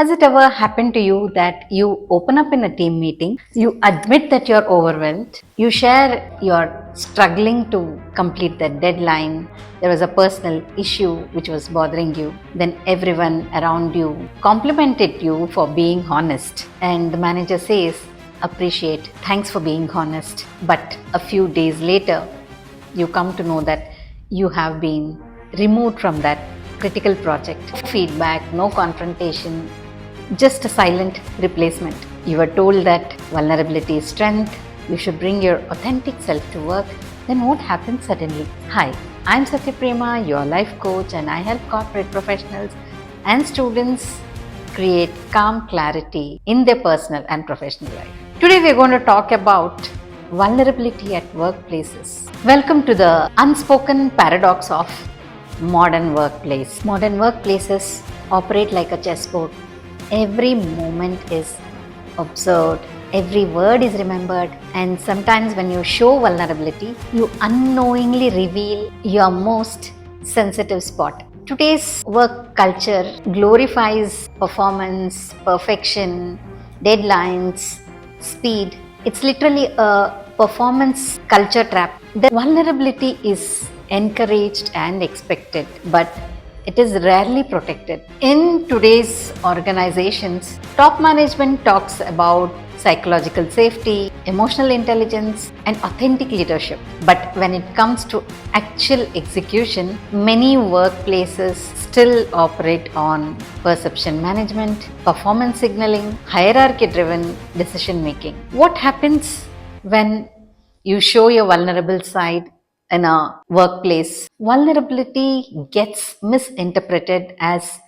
Has it ever happened to you that you open up in a team meeting, you admit that you're overwhelmed, you share you're struggling to complete the deadline, there was a personal issue which was bothering you, then everyone around you complimented you for being honest, and the manager says, appreciate, thanks for being honest. But a few days later, you come to know that you have been removed from that critical project. No feedback, no confrontation, just a silent replacement. You were told that vulnerability is strength, you should bring your authentic self to work. Then what happens suddenly? Hi, I'm Satyaprema, your life coach, and I help corporate professionals and students create calm clarity in their personal and professional life. Today we're going to talk about vulnerability at workplaces. Welcome to the unspoken paradox of modern workplace. Modern workplaces operate like a chessboard. Every moment is observed, every word is remembered, and sometimes when you show vulnerability, you unknowingly reveal your most sensitive spot. Today's work culture glorifies performance, perfection, deadlines, speed. It's literally a performance culture trap. The vulnerability is encouraged and expected, but it is rarely protected. In today's organizations, top management talks about psychological safety, emotional intelligence, and authentic leadership. But when it comes to actual execution, many workplaces still operate on perception management, performance signaling, hierarchy-driven decision making. What happens when you show your vulnerable side in a workplace? Vulnerability gets misinterpreted as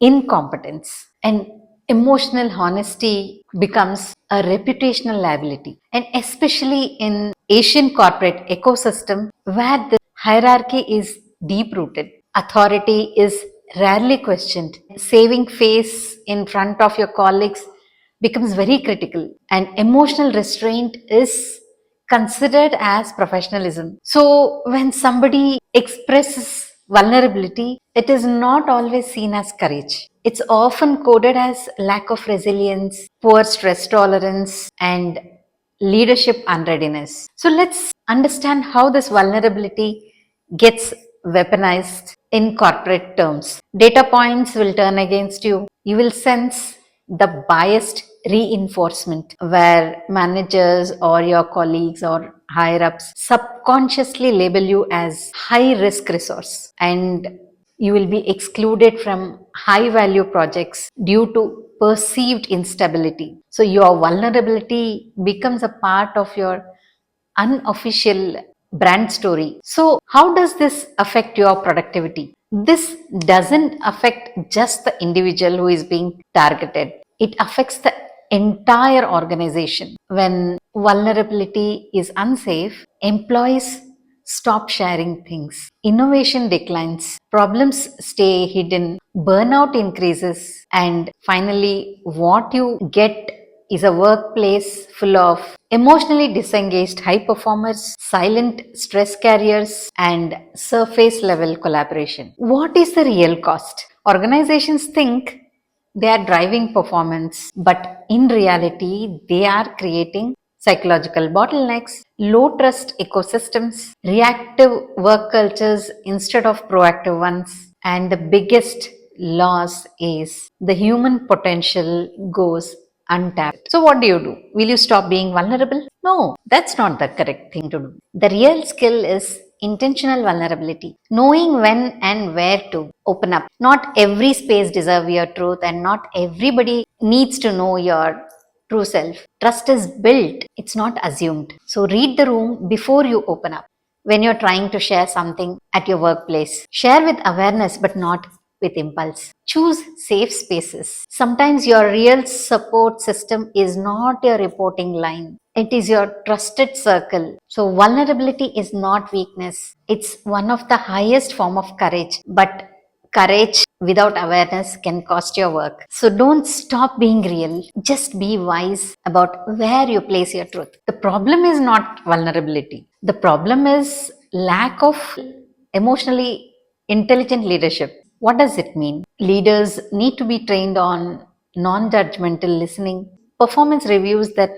incompetence, and emotional honesty becomes a reputational liability. And especially in Asian corporate ecosystem where the hierarchy is deep rooted, authority is rarely questioned. Saving face in front of your colleagues becomes very critical, and emotional restraint is considered as professionalism. So when somebody expresses vulnerability, it is not always seen as courage. It's often coded as lack of resilience, poor stress tolerance, and leadership unreadiness. So let's understand how this vulnerability gets weaponized in corporate terms. Data points will turn against you. You will sense the biased reinforcement where managers or your colleagues or higher ups subconsciously label you as high risk resource, and you will be excluded from high value projects due to perceived instability. So your vulnerability becomes a part of your unofficial brand story. So how does this affect your productivity? This doesn't affect just the individual who is being targeted. It affects the entire organization. When vulnerability is unsafe, employees stop sharing things. Innovation declines, problems stay hidden, burnout increases, and finally, what you get is a workplace full of emotionally disengaged high performers, silent stress carriers, and surface level collaboration. What is the real cost? Organizations think they are driving performance, but in reality, they are creating psychological bottlenecks, low trust ecosystems, reactive work cultures instead of proactive ones, and the biggest loss is the human potential goes untapped. So, what do? Will you stop being vulnerable? No, that's not the correct thing to do. The real skill is intentional vulnerability, knowing when and where to open up. Not every space deserves your truth, and not everybody needs to know your true self. Trust is built, it's not assumed. So read the room before you open up. When you're trying to share something at your workplace, share with awareness but not with impulse. Choose safe spaces. Sometimes your real support system is not your reporting line. It is your trusted circle. So vulnerability is not weakness. It's one of the highest form of courage. But courage without awareness can cost your work. So don't stop being real. Just be wise about where you place your truth. The problem is not vulnerability. The problem is lack of emotionally intelligent leadership. What does it mean? Leaders need to be trained on non judgmental listening, performance reviews that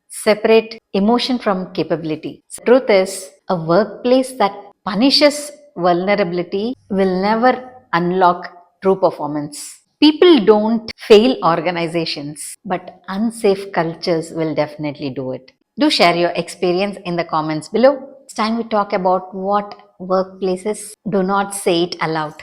separate emotion from capability. The truth is, a workplace that punishes vulnerability will never unlock true performance. People don't fail organizations, but unsafe cultures will definitely do it. Do share your experience in the comments below. It's time we talk about what workplaces do not say it aloud.